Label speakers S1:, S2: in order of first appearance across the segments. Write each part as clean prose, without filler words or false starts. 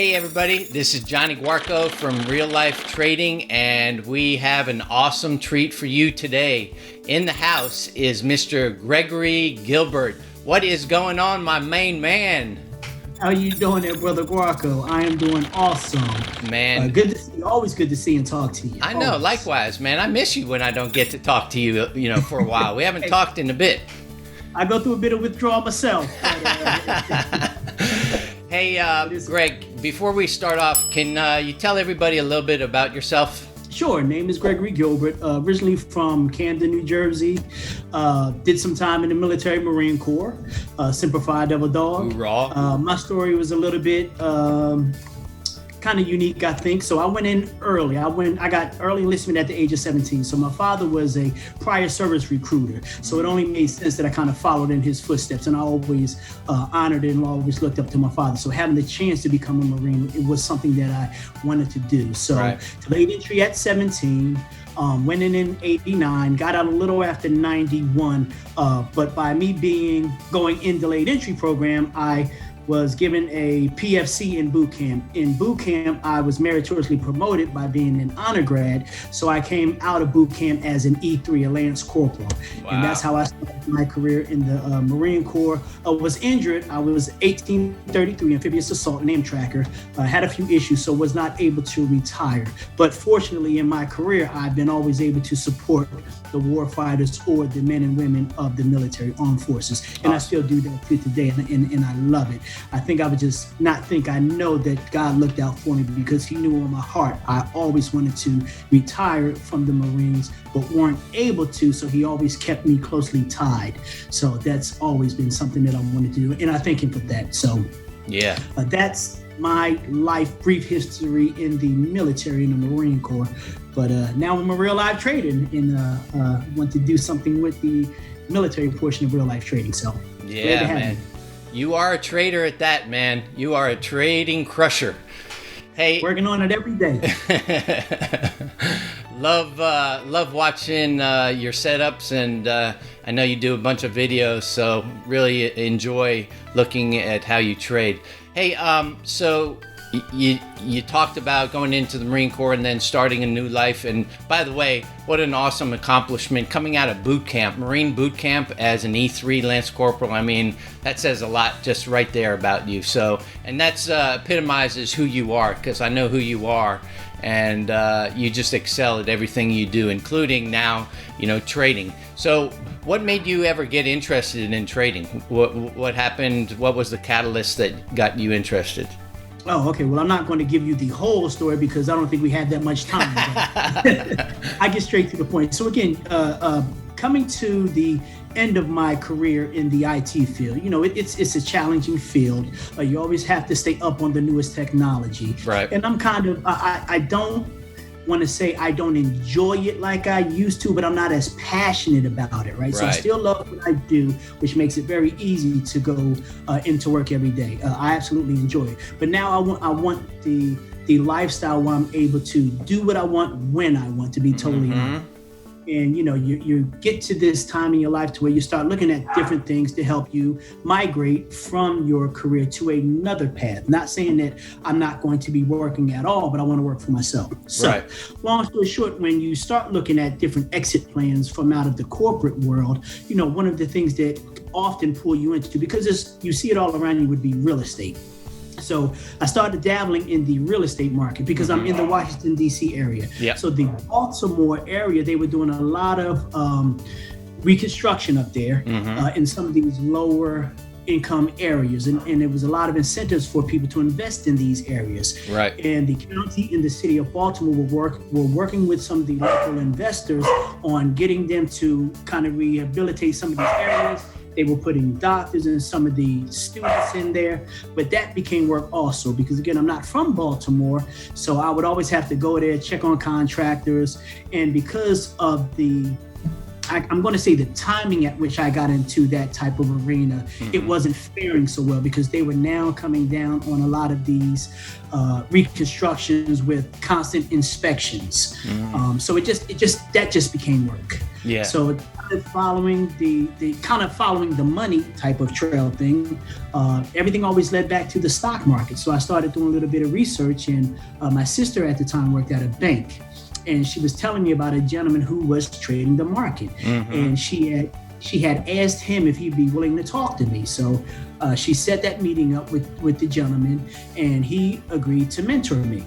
S1: Hey everybody, this is Jonny Guarco from Real Life Trading, and we have an awesome treat for you today. In the house is Mr. Gregory Gilbert. What is going on, my main man?
S2: How you doing there, Brother Guarco? I am doing awesome.
S1: Man.
S2: Good to see you. Always good to see and talk to you.
S1: I know,
S2: Always.
S1: Likewise, man. I miss you when I don't get to talk to you, for a while. We haven't talked in a bit.
S2: I go through a bit of withdrawal myself.
S1: Hey, Greg, before we start off, can you tell everybody a little bit about yourself?
S2: Sure. Name is Gregory Gilbert. Originally from Camden, New Jersey. Did some time in the military, Marine Corps. Semper Fi, Devil Dog.
S1: Hoorah.
S2: My story was a little bit kind of unique, I think. So I went in early. I got early enlistment at the age of 17. So my father was a prior service recruiter. So it only made sense that I kind of followed in his footsteps. And I always honored and always looked up to my father. So having the chance to become a Marine, it was something that I wanted to do. So delayed entry at 17. Went in 89, got out a little after 91. But by me going in delayed entry program, I was given a PFC in boot camp. In boot camp, I was meritoriously promoted by being an honor grad. So I came out of boot camp as an E3, a Lance Corporal. Wow. And that's how I started my career in the Marine Corps. I was injured. I was 1833 amphibious assault name tracker. Had a few issues, so was not able to retire. But fortunately in my career, I've been always able to support the war fighters or the men and women of the military armed forces. And I still do that to today, and I love it. I think I would just I know that God looked out for me because he knew in my heart I always wanted to retire from the Marines, but weren't able to, so he always kept me closely tied. So that's always been something that I wanted to do, and I thank him for that. So yeah, that's my life, brief history in the military, in the Marine Corps. But now I'm a real life trader and want to do something with the military portion of real life trading. So
S1: yeah, man. You are a trader at that, man. You are a trading crusher. Hey,
S2: working on it every day.
S1: Love watching your setups, and I know you do a bunch of videos, so really enjoy looking at how you trade. Hey, so you talked about going into the Marine Corps and then starting a new life. And by the way, what an awesome accomplishment coming out of boot camp, Marine boot camp as an E3 Lance Corporal. I mean, that says a lot just right there about you. So, and that's epitomizes who you are, because I know who you are, and you just excel at everything you do, including now, trading. So what made you ever get interested in trading? What happened? What was the catalyst that got you interested?
S2: Oh, okay. Well, I'm not going to give you the whole story because I don't think we have that much time. I get straight to the point. So again, coming to the end of my career in the IT field, it's a challenging field. You always have to stay up on the newest technology. Right. And I'm I don't want to say I don't enjoy it like I used to, but I'm not as passionate about it, right? So I still love what I do, which makes it very easy to go into work every day. I absolutely enjoy it. But now I want the lifestyle where I'm able to do what I want when I want, to be totally honest. And you get to this time in your life to where you start looking at different things to help you migrate from your career to another path. Not saying that I'm not going to be working at all, but I want to work for myself. So long story short, when you start looking at different exit plans from out of the corporate world, one of the things that often pull you into, because you see it all around you, would be real estate. So I started dabbling in the real estate market because I'm in the Washington, D.C. area. Yep. So the Baltimore area, they were doing a lot of reconstruction up there in some of these lower income areas. And there was a lot of incentives for people to invest in these areas. Right. And the county and the city of Baltimore were working with some of the local investors on getting them to kind of rehabilitate some of these areas. They were putting doctors and some of the students in there, but that became work also because, again, I'm not from Baltimore, so I would always have to go there, check on contractors, and because of the I'm going to say the timing at which I got into that type of arena, it wasn't faring so well because they were now coming down on a lot of these reconstructions with constant inspections. So that just became work.
S1: Yeah.
S2: So following the money type of trail thing, everything always led back to the stock market. So I started doing a little bit of research, and my sister at the time worked at a bank, and she was telling me about a gentleman who was trading the market, and she had asked him if he'd be willing to talk to me. So she set that meeting up with the gentleman, and he agreed to mentor me.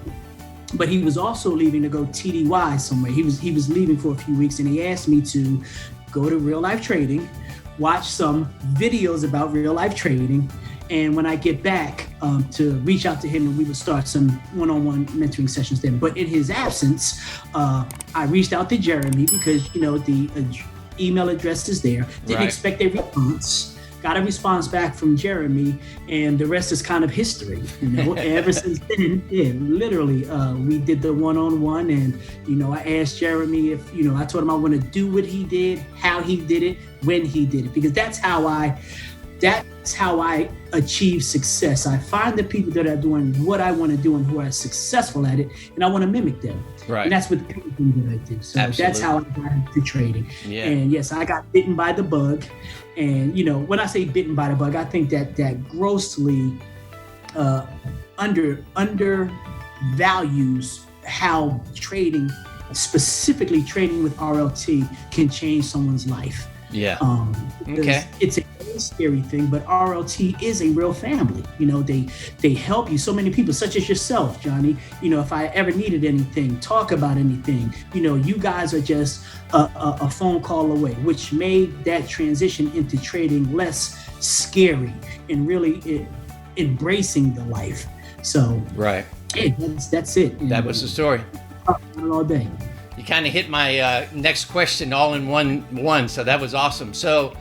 S2: But he was also leaving to go TDY somewhere. He was leaving for a few weeks, and he asked me to go to Real Life Trading, watch some videos about real life trading, and when I get back, to reach out to him, and we would start some one-on-one mentoring sessions then. But in his absence, I reached out to Jerremy because, the email address is there. Didn't expect a response. Got a response back from Jerremy, and the rest is kind of history. Ever since then, literally, we did the one-on-one, and I asked Jerremy if I told him I want to do what he did, how he did it, when he did it, because that's how I achieve success. I find the people that are doing what I want to do and who are successful at it, and I want to mimic them. Right. And that's with everything that I do. So That's how I got into trading. Yeah. And yes, I got bitten by the bug. And when I say bitten by the bug, I think that grossly undervalues how trading, specifically trading with RLT, can change someone's life.
S1: Yeah.
S2: Okay. It's a very scary thing, but RLT is a real family. They help you. So many people, such as yourself, Jonny. If I ever needed anything, talk about anything, you guys are just a phone call away, which made that transition into trading less scary and really embracing the life. So
S1: right.
S2: Hey, that's it.
S1: That was the story.
S2: All day.
S1: You kind of hit my next question all in one, so that was awesome. So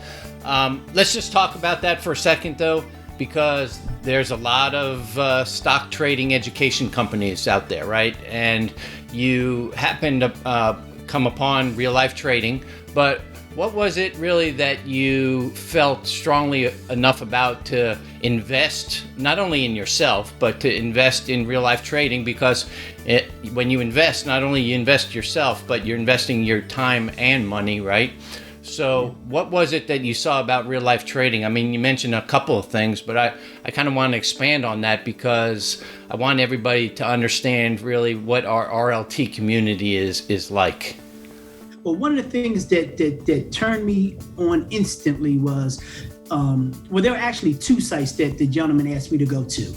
S1: let's just talk about that for a second, though, because there's a lot of stock trading education companies out there, right? And you happen to come upon Real Life Trading, but what was it really that you felt strongly enough about to invest not only in yourself, but to invest in real life trading? Because when you invest, not only you invest yourself, but you're investing your time and money, right? So what was it that you saw about real life trading? I mean, you mentioned a couple of things, but I kind of want to expand on that because I want everybody to understand really what our RLT community is like.
S2: Well, one of the things that turned me on instantly was, there were actually two sites that the gentleman asked me to go to.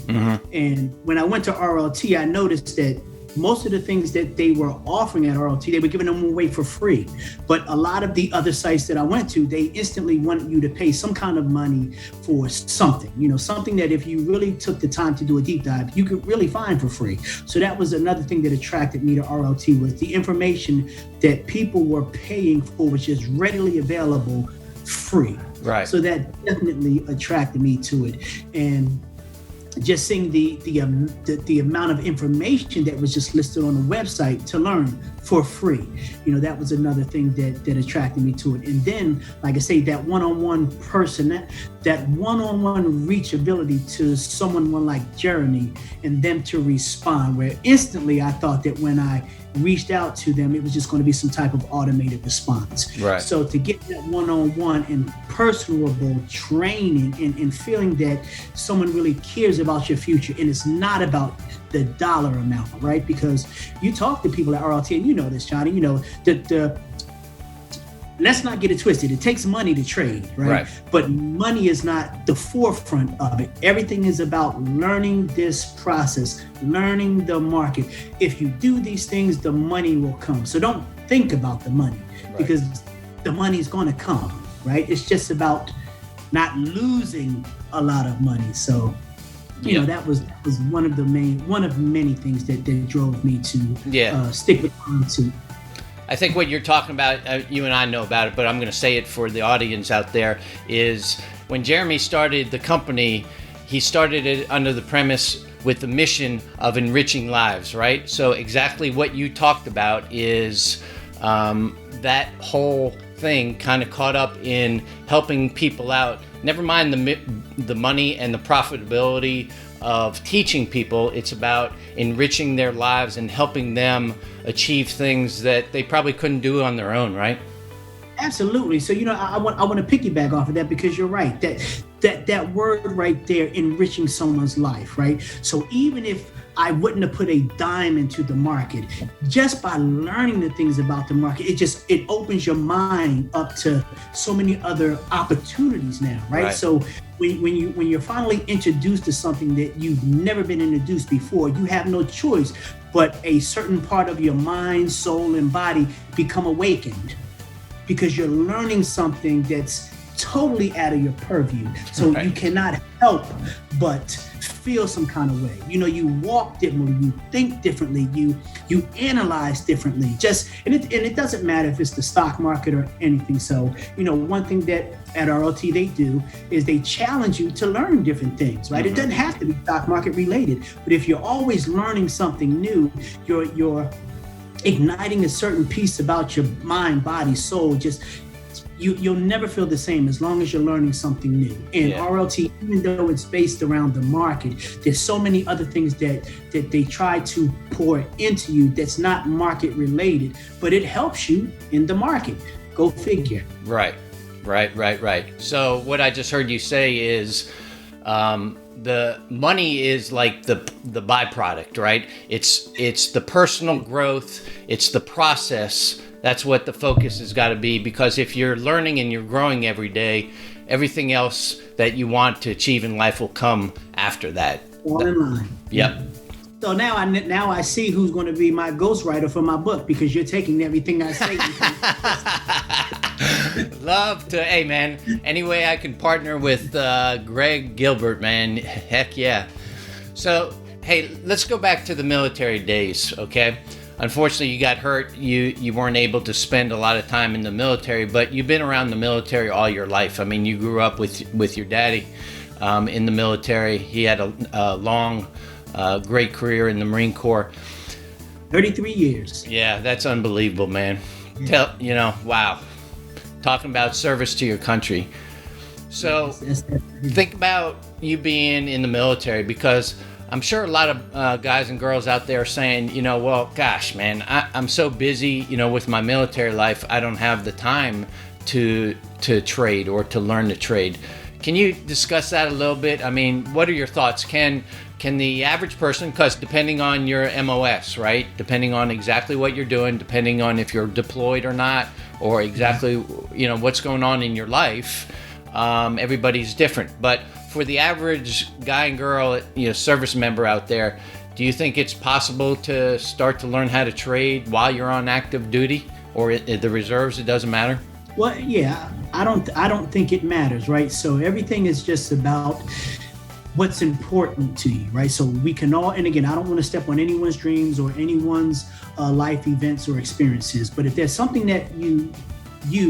S2: And when I went to RLT, I noticed that most of the things that they were offering at RLT, they were giving them away for free. But a lot of the other sites that I went to, they instantly wanted you to pay some kind of money for something, something that if you really took the time to do a deep dive, you could really find for free. So that was another thing that attracted me to RLT, was the information that people were paying for, which is readily available free.
S1: Right.
S2: So that definitely attracted me to it. And just seeing the amount of information that was just listed on the website to learn for free, that was another thing that attracted me to it. And then, like I say, that one-on-one person, that one-on-one reachability to someone like Jerremy, and them to respond, where instantly I thought that when I reached out to them, it was just going to be some type of automated response.
S1: Right.
S2: So to get that one-on-one and personable training and feeling that someone really cares about your future, and it's not about the dollar amount, right? Because you talk to people at RLT, and you know this, Jonny, let's not get it twisted. It takes money to trade, right? But money is not the forefront of it. Everything is about learning this process, learning the market. If you do these things, the money will come. So don't think about the money, because the money is going to come, right? It's just about not losing a lot of money. So, that was one of many things that drove me to stick with RLT.
S1: I think what you're talking about, you and I know about it, but I'm going to say it for the audience out there, is when Jerremy started the company, he started it under the premise with the mission of enriching lives, right? So exactly what you talked about is that whole thing, kind of caught up in helping people out. Never mind the money and the profitability of teaching people. It's about enriching their lives and helping them achieve things that they probably couldn't do on their own, right?
S2: Absolutely. So, I want to piggyback off of that, because you're right. That word right there, enriching someone's life, right? So even if I wouldn't have put a dime into the market, just by learning the things about the market, it opens your mind up to so many other opportunities now, right? So when you're finally introduced to something that you've never been introduced before, you have no choice but a certain part of your mind, soul, and body become awakened, because you're learning something that's totally out of your purvieue. So you cannot help but feel some kind of way. You walk differently, you think differently, you analyze differently. And it doesn't matter if it's the stock market or anything. So, one thing that at RLT they do is they challenge you to learn different things, right? It doesn't have to be stock market related, but if you're always learning something new, you're igniting a certain piece about your mind, body, soul. You'll never feel the same as long as you're learning something new. And RLT, even though it's based around the market, there's so many other things that they try to pour into you that's not market related, but it helps you in the market. Go figure. Right.
S1: So what I just heard you say is the money is like the byproduct, right? It's the personal growth, it's the process. That's what the focus has got to be, because if you're learning and you're growing every day, everything else that you want to achieve in life will come after that.
S2: All in line.
S1: Yep.
S2: So now I see who's going to be my ghostwriter for my book, because you're taking everything I say.
S1: Love to, hey man, any way I can partner with Gilbert, man, heck yeah. So, hey, let's go back to the military days, okay? Unfortunately, you got hurt. You weren't able to spend a lot of time in the military, but you've been around the military all your life. I mean, you grew up with your daddy in the military. He had a long, great career in the Marine Corps.
S2: 33 years.
S1: Yeah, that's unbelievable, man. Yeah. Wow. Talking about service to your country. So think about you being in the military, because I'm sure a lot of guys and girls out there are saying, well, gosh, man, I'm so busy, with my military life, I don't have the time to trade or to learn to trade. Can you discuss that a little bit? I mean, what are your thoughts? Can the average person, because depending on your MOS, right? Depending on exactly what you're doing, depending on if you're deployed or not, or exactly, what's going on in your life, everybody's different. But for the average guy and girl, service member out there, do you think it's possible to start to learn how to trade while you're on active duty, or the reserves? It doesn't matter.
S2: Well, yeah, I don't think it matters, right? So everything is just about what's important to you, right? So we can all, and again, I don't want to step on anyone's dreams or anyone's life events or experiences, but if there's something that you,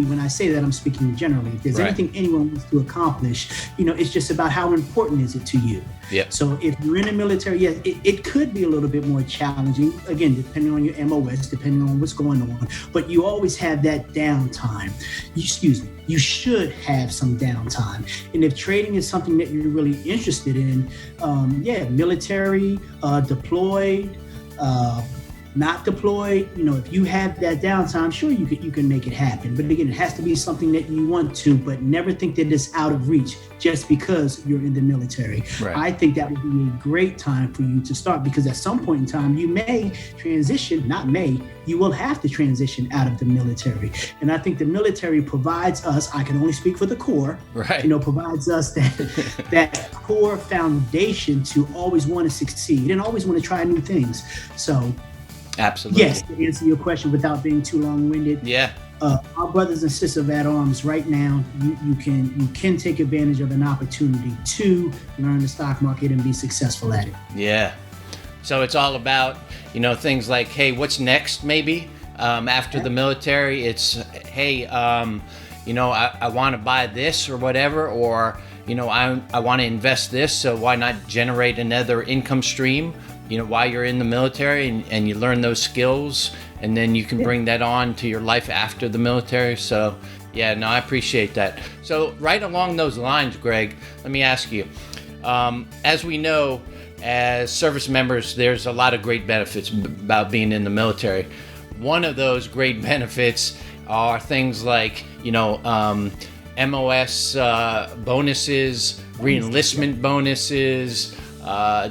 S2: when I say that, I'm speaking generally, if there's anything anyone wants to accomplish, it's just about how important is it to you. Yeah. So if you're in the military, yes, it could be a little bit more challenging, again, depending on your MOS, depending on what's going on, but you always have that downtime. You should have some downtime. And if trading is something that you're really interested in, military, deployed, not deployed, if you have that downtime, sure, you can make it happen. But again, it has to be something that you want to, but never think that it's out of reach just because you're in the military. Right. I think that would be a great time for you to start, because at some point in time, you may transition, you will have to transition out of the military. And I think the military provides us, I can only speak for the Corps, right? Provides us that core foundation to always want to succeed and always want to try new things. So absolutely. Yes, to answer your question without being too long-winded. Yeah. Our brothers and sisters at arms right now, you can take advantage of an opportunity to learn the stock market and be successful at it. Yeah.
S1: So it's all about, things like, hey, what's next maybe after the military? It's, hey, I want to buy this or whatever, or, I want to invest this, so why not generate another income stream? While you're in the military and you learn those skills, and then you can bring that on to your life after the military. So Yeah, no, I appreciate that. So right along those lines, Greg, let me ask you, as we know, as service members, there's a lot of great benefits about being in the military. One of those great benefits are things like, MOS bonuses, re-enlistment bonuses,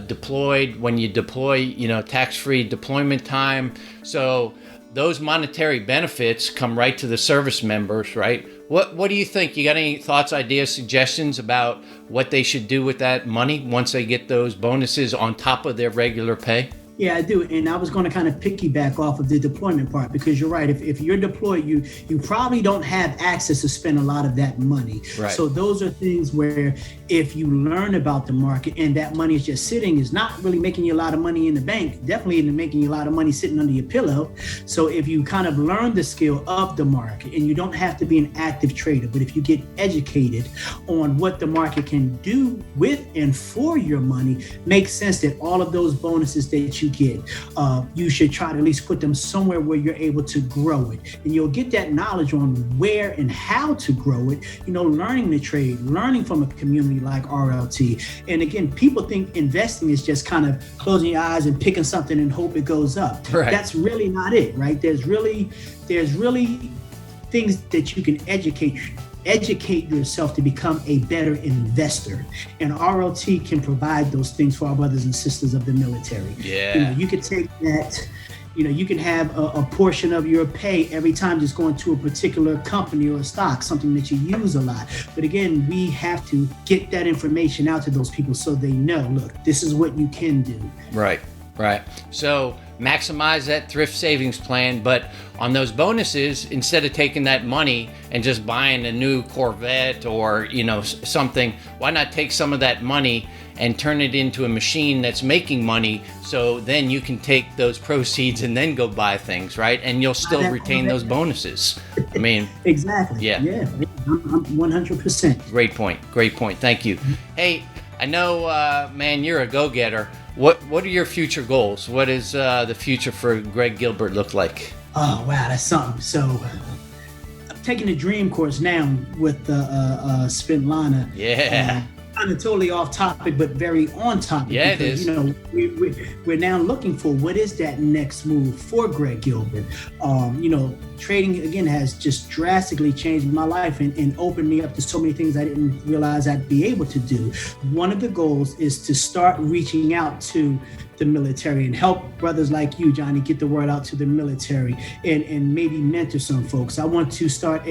S1: deployed, when you deploy, tax-free deployment time. So those monetary benefits come right to the service members, right? What do you think? You got any thoughts, ideas, suggestions about what they should do with that money once they get those bonuses on top of their regular pay?
S2: Yeah, I do. And I was going to kind of piggyback off of the deployment part, because you're right. If you're deployed, you probably don't have access to spend a lot of that money.
S1: Right.
S2: So those are things where if you learn about the market and that money is just sitting, is not really making you a lot of money in the bank, definitely isn't making you a lot of money sitting under your pillow. So if you kind of learn the skill of the market, and you don't have to be an active trader, but if you get educated on what the market can do with and for your money, makes sense that all of those bonuses that you get, you should try to at least put them somewhere where you're able to grow it. And you'll get that knowledge on where and how to grow it, learning the trade, learning from a community like RLT. And again, people think investing is just kind of closing your eyes and picking something and hope it goes up.
S1: Right.
S2: That's really not it, right? There's really things that you can educate yourself to become a better investor. And RLT can provide those things for our brothers and sisters of the military.
S1: Yeah.
S2: You could take that, you can have a portion of your pay every time just going to a particular company or a stock, something that you use a lot. But again, we have to get that information out to those people so they know, look, this is what you can do.
S1: Right. So maximize that thrift savings plan, but on those bonuses, instead of taking that money and just buying a new Corvette or something, why not take some of that money and turn it into a machine that's making money, so then you can take those proceeds and then go buy things, right? And you'll still retain those bonuses. I mean,
S2: exactly.
S1: Yeah,
S2: I'm 100%.
S1: Great point. Thank you. Hey, I know, man, you're a go-getter. What are your future goals? What is the future for Greg Gilbert look like?
S2: Oh, wow, that's something. So I'm taking a dream course now with Svetlana.
S1: Yeah.
S2: Kind of totally off topic, but very on topic.
S1: Yeah,
S2: because,
S1: it is.
S2: We're now looking for what is that next move for Greg Gilbert. Trading, again, has just drastically changed my life and opened me up to so many things I didn't realize I'd be able to do. One of the goals is to start reaching out to the military and help brothers like you, Jonny, get the word out to the military and maybe mentor some folks. I want to start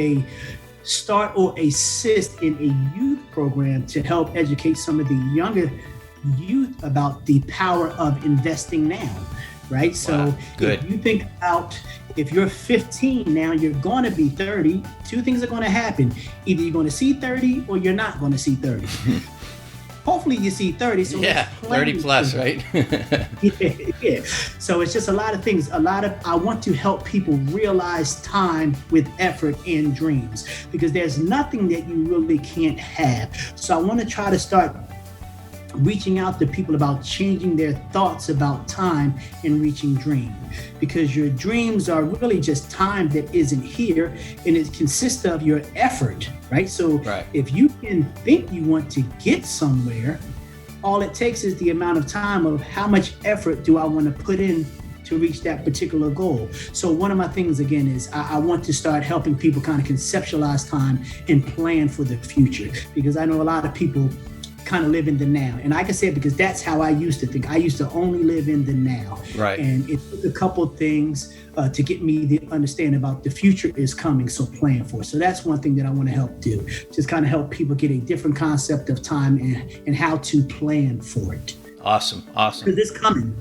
S2: or assist in a youth program to help educate some of the younger youth about the power of investing now, right? So
S1: good.
S2: If you think about, if you're 15 now, you're going to be 30, two things are going to happen. Either you're going to see 30 or you're not going to see 30. Hopefully you see 30. So
S1: 30 plus, right?
S2: yeah. So it's just a lot of things. I want to help people realize time with effort and dreams, because there's nothing that you really can't have. So I want to try to start reaching out to people about changing their thoughts about time and reaching dreams, because your dreams are really just time that isn't here, and it consists of your effort, right? So if you can think you want to get somewhere, all it takes is the amount of time of how much effort do I want to put in to reach that particular goal. So one of my things, again, is I want to start helping people kind of conceptualize time and plan for the future, because I know a lot of people kind of live in the now. And I can say it because that's how I used to think. I used to only live in the now.
S1: Right.
S2: And it took a couple of things to get me the understanding about the future is coming, so plan for it. So that's one thing that I want to help do. Just kind of help people get a different concept of time and how to plan for it.
S1: Awesome.
S2: Because it's coming.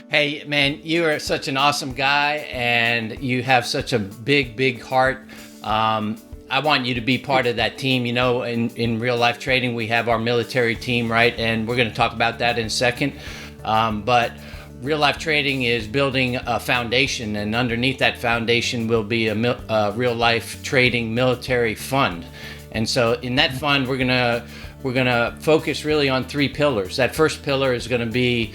S1: Hey, man, you are such an awesome guy, and you have such a big heart. I want you to be part of that team. In real life trading, we have our military team, right? And we're going to talk about that in a second. But real life trading is building a foundation, and underneath that foundation will be a real life trading military fund. And so in that fund, we're going to we're going to focus really on 3 pillars. That first pillar is going to be,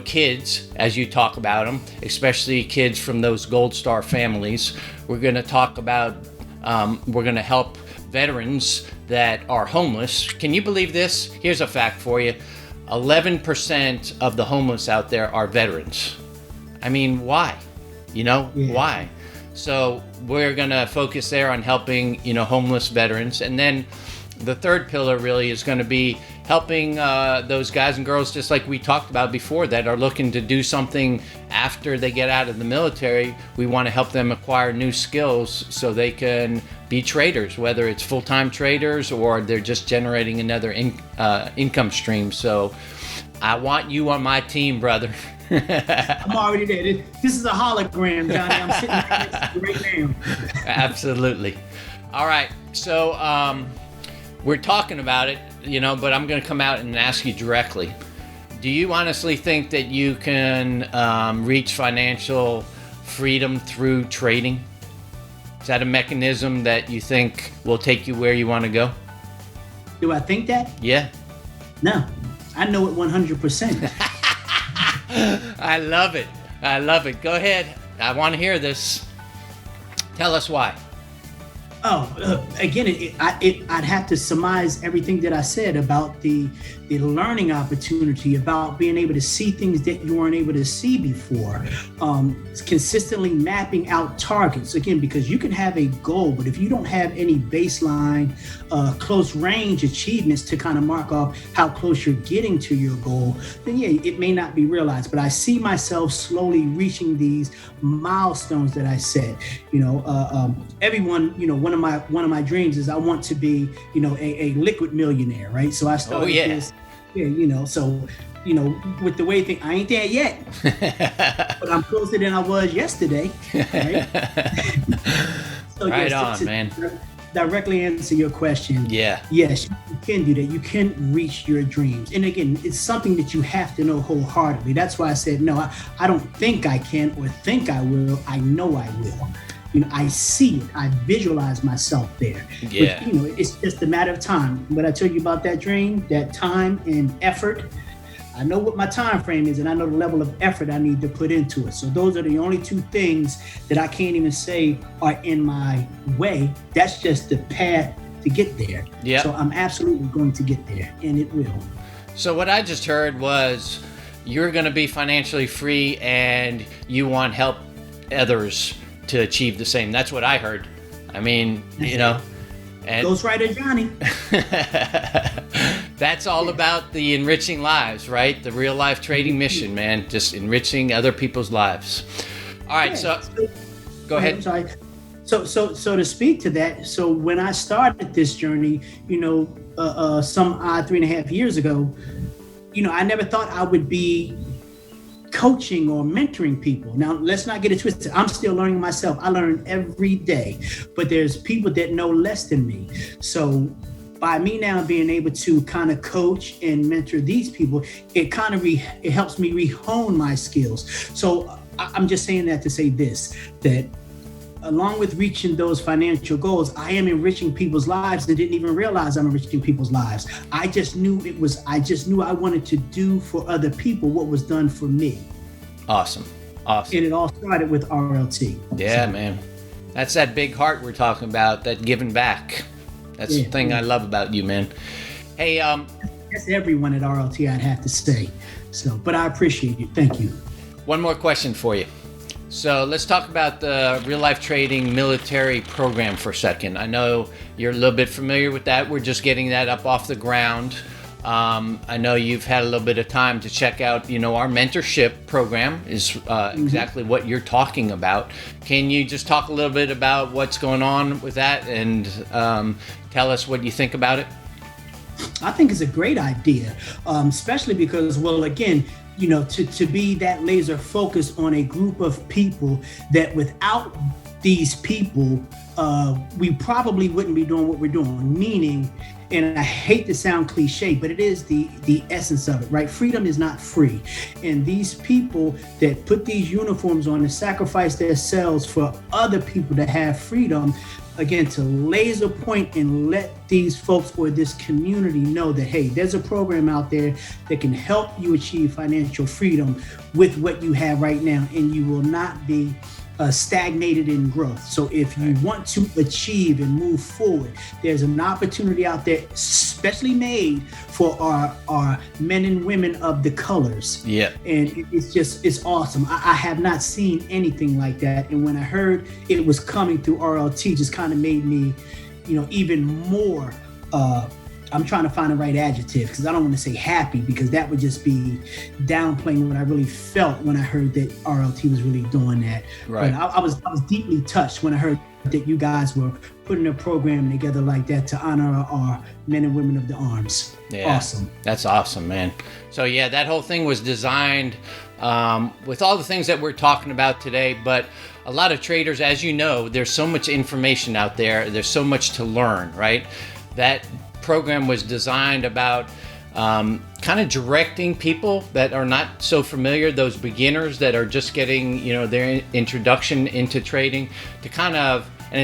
S1: kids, as you talk about them, especially kids from those Gold Star families. We're going to talk about, we're going to help veterans that are homeless. Can you believe this? Here's a fact for you. 11% of the homeless out there are veterans. I mean, why? Why? So we're going to focus there on helping, homeless veterans. And then the third pillar really is going to be helping those guys and girls, just like we talked about before, that are looking to do something after they get out of the military. We want to help them acquire new skills so they can be traders, whether it's full-time traders or they're just generating another income stream. So I want you on my team, brother.
S2: I'm already there. This is a hologram, Johnny. I'm sitting right next to you right now.
S1: Absolutely. All right. So we're talking about it, but I'm going to come out and ask you directly. Do you honestly think that you can reach financial freedom through trading? Is that a mechanism that you think will take you where you want to go?
S2: Do I think that?
S1: Yeah.
S2: No. I know it 100%.
S1: I love it. I love it. Go ahead. I want to hear this. Tell us why.
S2: Again, I'd have to surmise everything that I said about the learning opportunity, about being able to see things that you weren't able to see before, consistently mapping out targets. Again, because you can have a goal, but if you don't have any baseline, close range achievements to kind of mark off how close you're getting to your goal, then yeah, it may not be realized. But I see myself slowly reaching these milestones that I set. Everyone, one of my dreams is I want to be, a liquid millionaire, right? So I started this. Yeah, so, with the way I ain't there yet, but I'm closer than I was yesterday, right? So
S1: right on, man.
S2: Directly answer your question.
S1: Yeah.
S2: Yes, you can do that. You can reach your dreams. And again, it's something that you have to know wholeheartedly. That's why I said, no, I don't think I can or think I will. I know I will. I see it. I visualize myself there.
S1: Yeah.
S2: But, it's just a matter of time. But I tell you about that dream, that time and effort, I know what my time frame is, and I know the level of effort I need to put into it. So those are the only 2 things that I can't even say are in my way. That's just the path to get there.
S1: Yeah.
S2: So I'm absolutely going to get there, and it will.
S1: So what I just heard was you're going to be financially free and you want help others to achieve the same. That's what I heard. I mean, and
S2: Ghostwriter Johnny.
S1: That's all about the enriching lives, right? The real life trading mission, man. Just enriching other people's lives. All right, so go ahead.
S2: I'm sorry. So to speak to that, so when I started this journey, some 3.5 years ago, I never thought I would be coaching or mentoring people. Now, let's not get it twisted. I'm still learning myself. I learn every day, but there's people that know less than me. So by me now being able to kind of coach and mentor these people, it kind of it helps me re-hone my skills. So I'm just saying that to say this, that along with reaching those financial goals, I am enriching people's lives and didn't even realize I'm enriching people's lives. I just knew I wanted to do for other people what was done for me.
S1: Awesome.
S2: And it all started with RLT.
S1: Yeah, man. That's that big heart we're talking about, that giving back. That's the thing I love about you, man. Hey,
S2: that's everyone at RLT, I'd have to say. So, but I appreciate you. Thank you.
S1: One more question for you. So let's talk about the Real Life Trading military program for a second. I know you're a little bit familiar with that. We're just getting that up off the ground. I know you've had a little bit of time to check out, our mentorship program is exactly what you're talking about. Can you just talk a little bit about what's going on with that and tell us what you think about it?
S2: I think it's a great idea, especially because, well, again, to be that laser focused on a group of people that without these people, we probably wouldn't be doing what we're doing. Meaning, and I hate to sound cliche, but it is the essence of it, right? Freedom is not free. And these people that put these uniforms on and sacrifice themselves for other people to have freedom, again, to laser point and let these folks or this community know that, hey, there's a program out there that can help you achieve financial freedom with what you have right now, and you will not be stagnated in growth. So if you want to achieve and move forward, there's an opportunity out there, especially made for our men and women of the colors.
S1: Yeah.
S2: And it's awesome. I have not seen anything like that. And when I heard it was coming through RLT, just kind of made me, even more, I'm trying to find the right adjective, because I don't want to say happy, because that would just be downplaying what I really felt when I heard that RLT was really doing that.
S1: Right.
S2: But I was deeply touched when I heard that you guys were putting a program together like that to honor our men and women of the arms.
S1: Yeah.
S2: Awesome.
S1: That's awesome, man. So yeah, that whole thing was designed with all the things that we're talking about today, but a lot of traders, as you know, there's so much information out there. There's so much to learn, right? That program was designed about kind of directing people that are not so familiar, those beginners that are just getting their introduction into trading, to kind of, and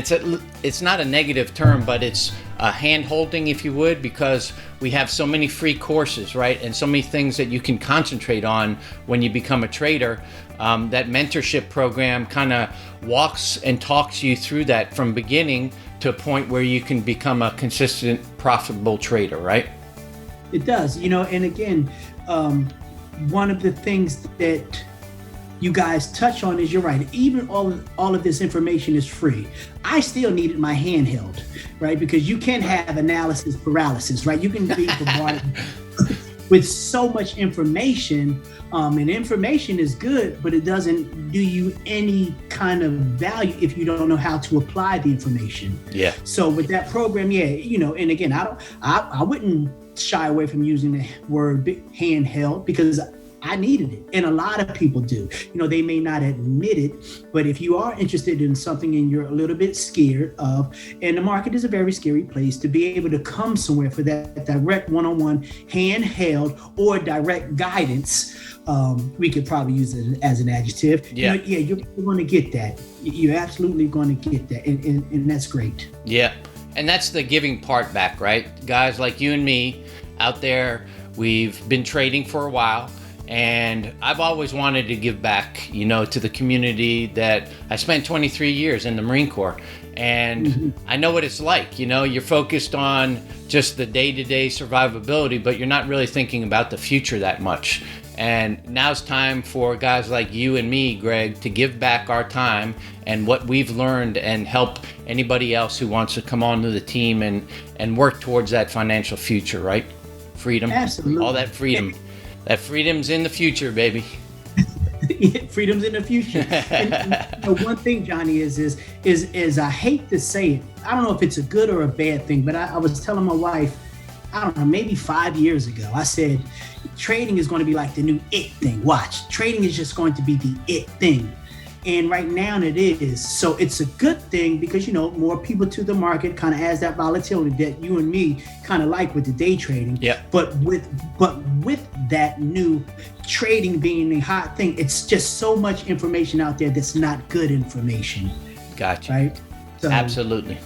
S1: it's not a negative term, but it's a hand holding, if you would, because we have so many free courses, right, and so many things that you can concentrate on when you become a trader. That mentorship program kind of walks and talks you through that from beginning to a point where you can become a consistent, profitable trader, right?
S2: It does, and again, one of the things that you guys touch on is, you're right, even all of this information is free. I still needed my handheld, right? Because you can have analysis paralysis, right? You can be bombarded with so much information, and information is good, but it doesn't do you any kind of value if you don't know how to apply the information.
S1: Yeah. So
S2: with that program, and again, I wouldn't shy away from using the word handheld, because I needed it, and a lot of people do. They may not admit it, but if you are interested in something and you're a little bit scared of, and the market is a very scary place, to be able to come somewhere for that direct one-on-one, handheld, or direct guidance, we could probably use it as an adjective.
S1: Yeah.
S2: You're going to get that. You're absolutely going to get that, and that's great.
S1: Yeah, and that's the giving part back, right? Guys like you and me out there, we've been trading for a while. And I've always wanted to give back, to the community that I spent 23 years in the Marine Corps. And I know what it's like, you're focused on just the day-to-day survivability, but you're not really thinking about the future that much. And now's time for guys like you and me, Greg, to give back our time and what we've learned, and help anybody else who wants to come onto the team and work towards that financial future, right? Freedom.
S2: Absolutely.
S1: All that freedom. That freedom's in the future, baby.
S2: Freedom's in the future. And one thing, Johnny, is I hate to say it. I don't know if it's a good or a bad thing, but I was telling my wife, I don't know, maybe 5 years ago, I said, trading is going to be like the new it thing. Watch, trading is just going to be the it thing. And right now it is. So it's a good thing, because, more people to the market kind of adds that volatility that you and me kind of like with the day trading.
S1: Yeah.
S2: But with that new trading being a hot thing, it's just so much information out there that's not good information.
S1: Gotcha.
S2: Right? So,
S1: absolutely.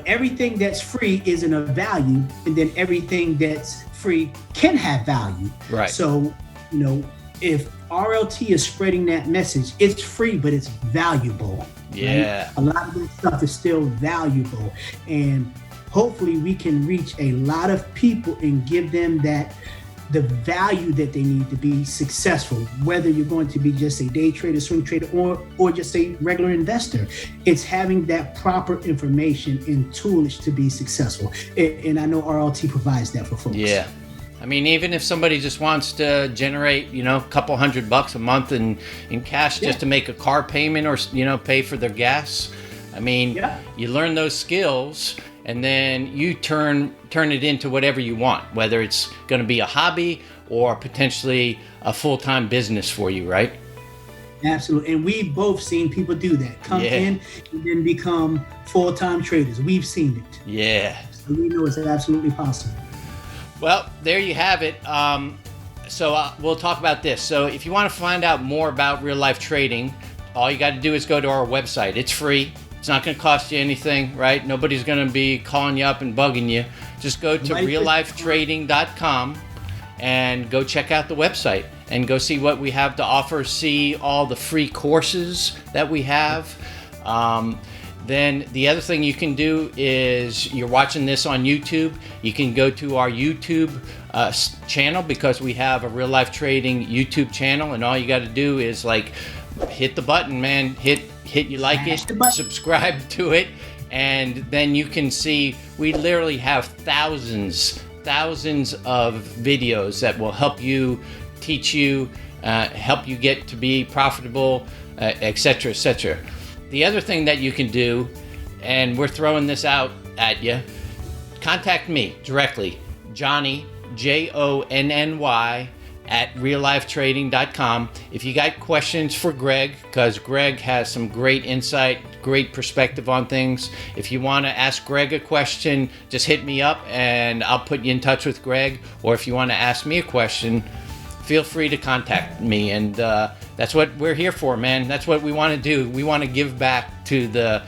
S2: Everything that's free isn't of value, and then everything that's free can have value.
S1: Right.
S2: So, if RLT is spreading that message, it's free, but it's valuable.
S1: Yeah.
S2: Right? A lot of this stuff is still valuable, and hopefully we can reach a lot of people and give them the value that they need to be successful, whether you're going to be just a day trader, swing trader, or just a regular investor. It's having that proper information and toolage to be successful. And I know RLT provides that for folks.
S1: Yeah. I mean, even if somebody just wants to generate, a couple $100 a month in cash just to make a car payment, or, pay for their gas. I mean, you learn those skills, and then you turn it into whatever you want, whether it's going to be a hobby or potentially a full-time business for you, right?
S2: Absolutely. And we've both seen people do that. Come in and then become full-time traders. We've seen it.
S1: Yeah.
S2: So we know it's absolutely possible.
S1: Well, there you have it. So we'll talk about this. So if you want to find out more about real life trading, all you got to do is go to our website. It's free, It's not going to cost you anything, right? Nobody's going to be calling you up and bugging you. Just go to reallifetrading.com and go check out the website and go see what we have to offer. See all the free courses that we have. Then the other thing you can do is, you're watching this on YouTube, you can go to our YouTube channel, because we have a Real Life Trading YouTube channel, and all you got to do is like hit the button, man. Hit you like it, subscribe to it, and then you can see we literally have thousands of videos that will help you, teach you, help you get to be profitable, etc., etc. The other thing that you can do, and we're throwing this out at you, contact me directly, Jonny, Jonny, at reallifetrading.com. If you got questions for Greg, because Greg has some great insight, great perspective on things. If you want to ask Greg a question, just hit me up and I'll put you in touch with Greg. Or if you want to ask me a question, feel free to contact me. And that's what we're here for, man. That's what we want to do. We want to give back to the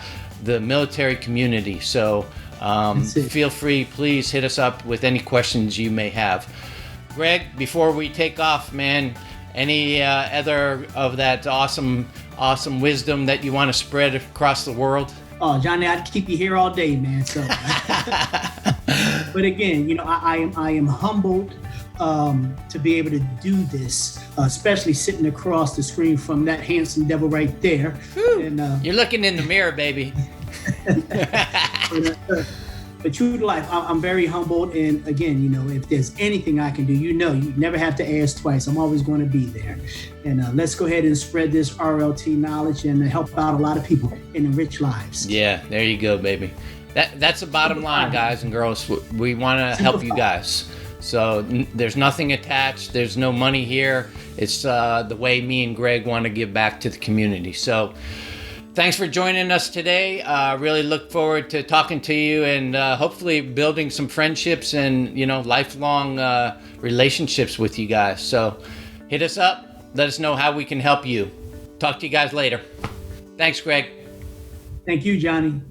S1: military community. So feel free, please hit us up with any questions you may have. Greg, before we take off, man, any other of that awesome wisdom that you want to spread across the world?
S2: Oh, Johnny, I'd keep you here all day, man. So, but again, I am humbled to be able to do this, especially sitting across the screen from that handsome devil right there. And,
S1: you're looking in the mirror, baby.
S2: But true to life, I'm very humbled. And again, if there's anything I can do, you never have to ask twice. I'm always going to be there. And let's go ahead and spread this RLT knowledge and help out a lot of people and enrich lives.
S1: Yeah, there you go, baby. That's the bottom line, guys and girls. We want to help you guys. So there's nothing attached. There's no money here. It's the way me and Greg want to give back to the community. So thanks for joining us today. Really look forward to talking to you and hopefully building some friendships and, lifelong relationships with you guys. So hit us up. Let us know how we can help you. Talk to you guys later. Thanks, Greg.
S2: Thank you, Johnny.